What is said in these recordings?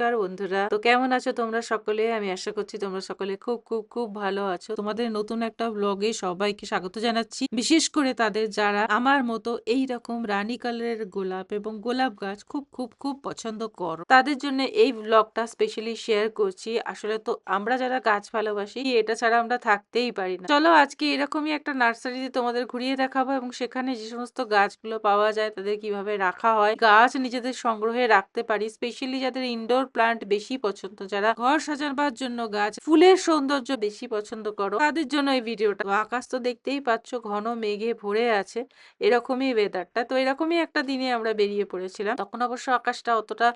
নমস্কার বন্ধুরা। তো কেমন আছো তোমরা সকলে? আমি আশা করছি তোমরা সকলে খুব খুব খুব ভালো আছো। তোমাদের নতুন একটা ব্লগে সবাইকে স্বাগত জানাচ্ছি। বিশেষ করে তাদের যারা আমার মতো এইরকম রানী কালারের গোলাপ এবং গোলাপ গাছ খুব খুব খুব পছন্দ করো। তাদের জন্য এই ব্লগটা স্পেশালি শেয়ার করছি। আসলে তো আমরা যারা গাছ ভালোবাসি এটা ছাড়া আমরা থাকতেই পারি না। চলো আজকে এরকমই একটা নার্সারিতে তোমাদের ঘুরিয়ে দেখাবো এবং সেখানে যে সমস্ত গাছগুলো পাওয়া যায় তাদের কিভাবে রাখা হয়, গাছ নিজেদের সংগ্রহে রাখতে পারি, স্পেশালি যাদের ইনডোর প্লান্ট বেশি পছন্দ, যারা ঘর সাজাবার জন্য গাছ ফুলের সৌন্দর্য বেশি পছন্দ করো, তাদের জন্য এই ভিডিওটা। তো আকাশ তো দেখতেই পাচ্ছ ঘন মেঘে ভরে আছে, এরকমই ওয়েদারটা। তো এরকমই একটা দিনে আমরা বেরিয়ে পড়েছিলাম, তখন অবশ্য আকাশটা অতটা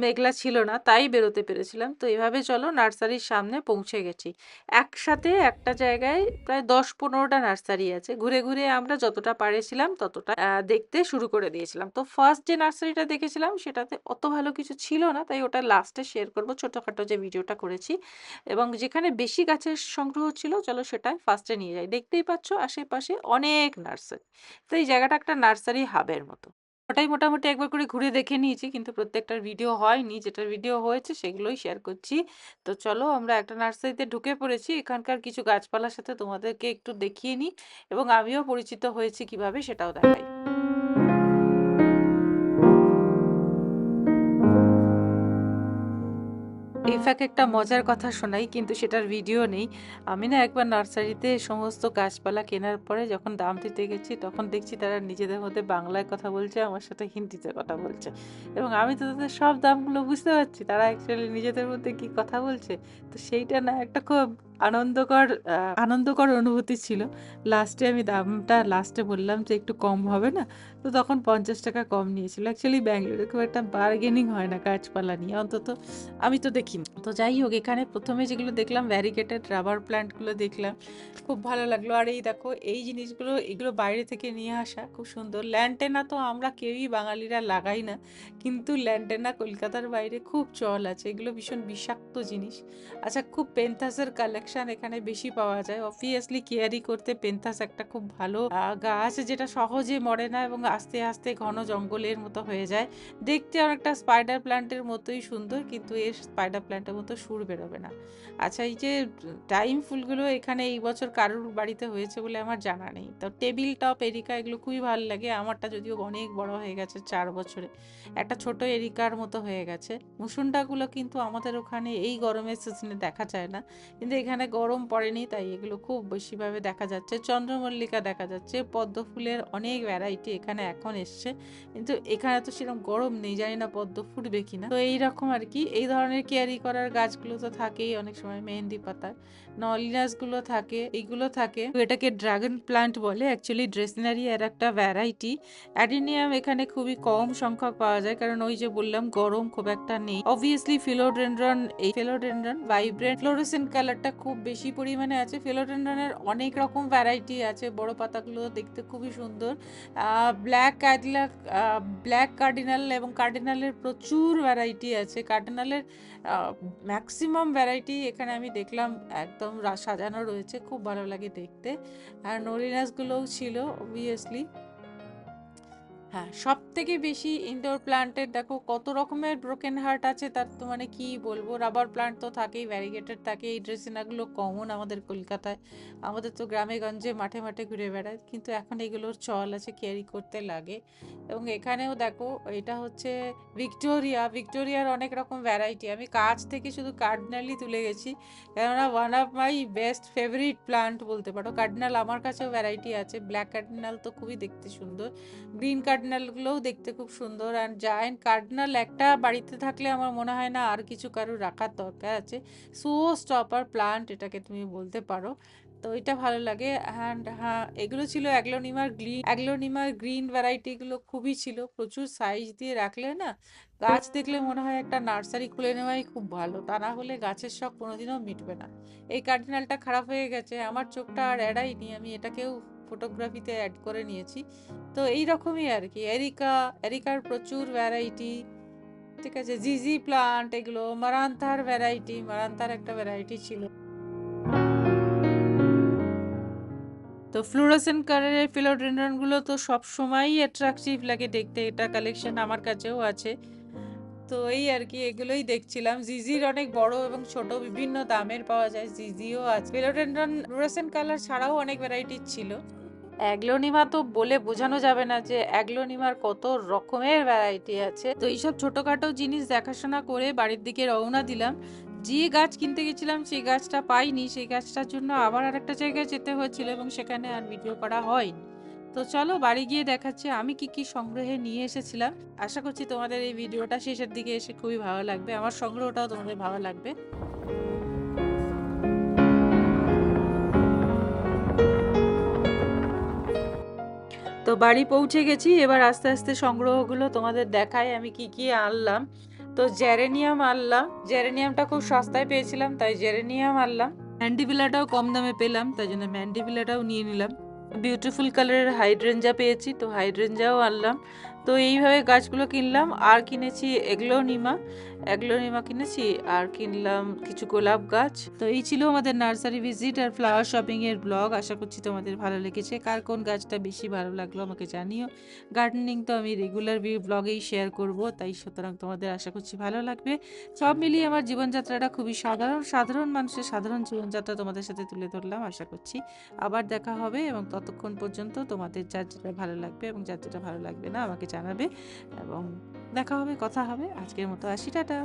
মেঘলা ছিল না, তাই বেরোতে পেরেছিলাম। তো এভাবে চলো নার্সারির সামনে পৌঁছে গেছি। একসাথে একটা জায়গায় প্রায় 10-15টা নার্সারি আছে। ঘুরে ঘুরে আমরা যতটা পারেছিলাম ততটা দেখতে শুরু করে দিয়েছিলাম। তো ফার্স্ট যে নার্সারিটা দেখেছিলাম সেটাতে অত ভালো কিছু ছিল না, তাই ওটা লাস্টে শেয়ার করবো, ছোটখাটো যে ভিডিওটা করেছি। এবং যেখানে বেশি গাছের সংগ্রহ ছিল চলো সেটাই ফার্স্টে নিয়ে যাই। দেখতেই পাচ্ছ আশেপাশে অনেক নার্সারি। তো এই জায়গাটা একটা নার্সারি হাবের মতো। ওটাই মোটামুটি একবার করে ঘুরে দেখে নিয়েছি, কিন্তু প্রত্যেকটার ভিডিও হয়নি। যেটার ভিডিও হয়েছে সেগুলোই শেয়ার করছি। তো চলো আমরা একটা নার্সারিতে ঢুকে পড়েছি। এখানকার কিছু গাছপালার সাথে তোমাদেরকে একটু দেখিয়ে নিই এবং আমিও পরিচিত হয়েছি কিভাবে সেটাও দেখাই। এই ফাঁকে একটা মজার কথা শোনাই, কিন্তু সেটার ভিডিও নেই। আমি না একবার নার্সারিতে সমস্ত গাছপালা কেনার পরে যখন দাম দিতে গেছি তখন দেখছি তারা নিজেদের মধ্যে বাংলায় কথা বলছে, আমার সাথে হিন্দিতে কথা বলছে। এবং আমি তো তাদের সব দামগুলো বুঝতে পারছি, তারা অ্যাকচুয়ালি নিজেদের মধ্যে কি কথা বলছে। তো সেইটা না একটা খুব আনন্দকর অনুভূতি ছিল। লাস্টে আমি দামটা বললাম যে একটু কম হবে না? তো তখন 50 টাকা কম নিয়েছিল। অ্যাকচুয়ালি ব্যাঙ্গালোরে খুব একটা বার্গেনিং হয় না গাছপালা নিয়ে, অন্তত আমি তো দেখিনি। তো যাই হোক, এখানে প্রথমে যেগুলো দেখলাম ভ্যারিগেটেড রাবার প্ল্যান্টগুলো দেখলাম, খুব ভালো লাগলো। আর এই দেখো এই জিনিসগুলো, এগুলো বাইরে থেকে নিয়ে আসা, খুব সুন্দর। ল্যান্টেনা তো আমরা কেউই বাঙালিরা লাগাই না, কিন্তু ল্যান্টেনা কলকাতার বাইরে খুব চল আছে। এগুলো ভীষণ বিষাক্ত জিনিস। আচ্ছা, খুব পেন্থাসের কালেকশন এখানে বেশি পাওয়া যায়। অবভিয়াসলি কেয়ারি করতে পেন্থাস একটা খুব ভালো গাছ, যেটা সহজে মরে না এবং আস্তে আস্তে ঘন জঙ্গলের মতো হয়ে যায়। দেখতে অনেকটা স্পাইডার প্ল্যান্টের মতোই সুন্দর, কিন্তু এর স্পাইডার প্ল্যান্টের মতো সুর বেরোবে না। আচ্ছা, এই যে টাইম ফুলগুলো এখানে এই বছর কারোর বাড়িতে হয়েছে বলে আমার জানা নেই। তো টেবিল টপ এরিকা এগুলো খুবই ভালো লাগে। আমারটা যদিও অনেক বড় হয়ে গেছে, 4 বছরে একটা ছোট এরিকার মতো হয়ে গেছে। মুসুন্ডাগুলো কিন্তু আমাদের ওখানে এই গরমের সিজনে দেখা যায় না, কিন্তু এখানে গরম পড়েনি তাই এগুলো খুব বেশিভাবে দেখা যাচ্ছে। চন্দ্রমল্লিকা দেখা যাচ্ছে, পদ্ম ফুলের অনেক ভ্যারাইটি এখানে এখন এসছে, কিন্তু এখানে তো সেরকম গরম নেই, জানি না পদ্ম ফুটবে কিনা। তো এইরকম আর কি, এই ধরনের কেয়ারি করার গাছগুলো তো থাকেই। অনেক সময় মেহেন্দি পাতার নলিনাস গুলো থাকে, এইগুলো থাকে। তো এটাকে ড্রাগন প্লান্ট বলে, অ্যাকচুয়ালি ড্রেসিনারি এর একটা ভ্যারাইটি। অ্যাডিনিয়াম এখানে খুবই কম সংখ্যক পাওয়া যায়, কারণ ওই যে বললাম গরম খুব একটা নেই। অবভিয়াসলি ফিলোডেন্ড্রন ভাইব্রেন্ট ফ্লোরোসেন্ট কালারটা খুব বেশি পরিমাণে আছে। ফিলোডেন্ড্রনের অনেক রকম ভ্যারাইটি আছে, বড় পাতাগুলো দেখতে খুবই সুন্দর। ব্ল্যাক ক্যাডিলাক, ব্ল্যাক কার্ডিনাল এবং কার্ডিনালের প্রচুর ভ্যারাইটি আছে। কার্ডিনালের ম্যাক্সিমাম ভ্যারাইটি এখানে আমি দেখলাম একদম সাজানো রয়েছে, খুব ভালো লাগে দেখতে। আর নরিনাসগুলোও ছিল অবভিয়াসলি। হ্যাঁ, সব থেকে বেশি ইনডোর প্লান্টের দেখো কত রকমের ব্রোকেন হার্ট আছে, তার তো মানে কি বলবো। রাবার প্লান্ট তো থাকেই, ভ্যারিগেটেড থাকে। এই ড্রেসিনাগুলো কমন আমাদের কলকাতায়, আমাদের তো গ্রামে গঞ্জে মাঠে মাঠে ঘুরে বেড়ায়, কিন্তু এখন এগুলোর চল আছে, ক্যারি করতে লাগে। এবং এখানেও দেখো এটা হচ্ছে ভিক্টোরিয়ার অনেক রকম ভ্যারাইটি। আমি কাছ থেকে শুধু কার্ডিনালই তুলে গেছি, কেননা one of my best favourite plant বলতে পারো। কার্ডিনাল আমার কাছেও ভ্যারাইটি আছে, ব্ল্যাক কার্ডিনাল তো খুবই দেখতে সুন্দর, গ্রিন কার্ডিনালগুলোও দেখতে খুব সুন্দর। আর জায়ান্ট কার্ডিনাল একটা বাড়িতে থাকলে আমার মনে হয় না আর কিছু কারো রাখার দরকার আছে। শো স্টপার প্লান্ট এটাকে তুমি বলতে পারো। তো এটা ভালো লাগে। অ্যান্ড হ্যাঁ, এগুলো ছিল অ্যাগ্লোনিমার গ্রিন ভ্যারাইটিগুলো খুবই ছিল, প্রচুর সাইজ দিয়ে রাখলে না গাছ দেখলে মনে হয় একটা নার্সারি খুলে নেওয়াই খুব ভালো, তা না হলে গাছের শখ কোনোদিনও মিটবে না। এই কার্ডিনালটা খারাপ হয়ে গেছে, আমার চোখটা আর এড়াইনি, আমি এটাকেও ফটোগ্রাফিতে অ্যাড করে নিয়েছি। তো এই রকমই আর কি। এরিকার প্রচুর ভ্যারাইটি, ঠিক আছে। জিজি প্লান্ট এগুলো, মারান্তার একটা ভ্যারাইটি ছিল। তো ফ্লোরোসেন্ট কালারের ফিলোডেন্ড্রন গুলো তো সব সময়ই অ্যাট্রাকটিভ লাগে দেখতে, এটা কালেকশন আমার কাছেও আছে। তো এই আর কি এগুলোই দেখছিলাম। জিজির অনেক বড় এবং ছোট বিভিন্ন দামের পাওয়া যায়। জিজিও আছে। ফিলোডেন্ড্রন ফ্লুorescent কালার ছাড়াও অনেক ভ্যারাইটির ছিল। অ্যাগ্লোনিমা তো বলে বোঝানো যাবে না যে অ্যাগ্লোনিমার কত রকমের ভ্যারাইটি আছে। তো এইসব ছোটখাটো জিনিস দেখাশোনা করে বাড়ির দিকে রওনা দিলাম। যে গাছ কিনতে গেছিলাম সেই গাছটা পাইনি, সেই গাছটার জন্য আবার আরেকটা জায়গায় যেতে হয়েছিল এবং সেখানে আর ভিডিও করা হয়নি। তো চলো বাড়ি গিয়ে দেখাচ্ছি আমি কি কি সংগ্রহে নিয়ে এসেছিলাম। আশা করছি তোমাদের এই ভিডিওটা শেষের দিকে এসে খুবই ভালো লাগবে, আমার সংগ্রহটাও তোমাদের ভালো লাগবে। তো বাড়ি পৌঁছে গেছি, এবার আস্তে আস্তে সংগ্রহগুলো তোমাদের দেখাই আমি কি কি আনলাম। তো জেরেনিয়াম আনলাম, জেরেনিয়ামটা খুব সস্তায় পেয়েছিলাম তাই জেরেনিয়াম আনলাম। ম্যান্ডিভিলাটাও কম দামে পেলাম তাই জন্য ম্যান্ডিভিলাটাও নিয়ে নিলাম। বিউটিফুল কালারের হাইড্রেঞ্জা পেয়েছি তো হাইড্রেঞ্জাও আনলাম। তো এইভাবে গাছগুলো কিনলাম। আর কিনেছি এগ্লোনিমা, এগ্লোনিমা কিনেছি, আর কিনলাম কিছু গোলাপ গাছ। তো এই ছিল আমাদের নার্সারি ভিজিট আর ফ্লাওয়ার শপিং এর ব্লগ। আশা করছি তোমাদের ভালো লেগেছে। কার কোন গাছটা বেশি ভালো লাগলো আমাকে জানিও। গার্ডেনিং তো আমি রেগুলার ব্লগেই শেয়ার করব, তাই সুতরাং তোমাদের আশা করছি ভালো লাগবে। সব মিলিয়ে আমার জীবনযাত্রাটা খুবই সাধারণ, সাধারণ মানুষের সাধারণ জীবনযাত্রা তোমাদের সাথে তুলে ধরলাম। আশা করছি আবার দেখা হবে এবং ততক্ষণ পর্যন্ত তোমাদের যার যেটা ভালো লাগবে এবং যার যেটা ভালো লাগবে না আমাকে জানাবে এবং দেখা হবে, কথা হবে। আজকের মতো আসি, টাটা।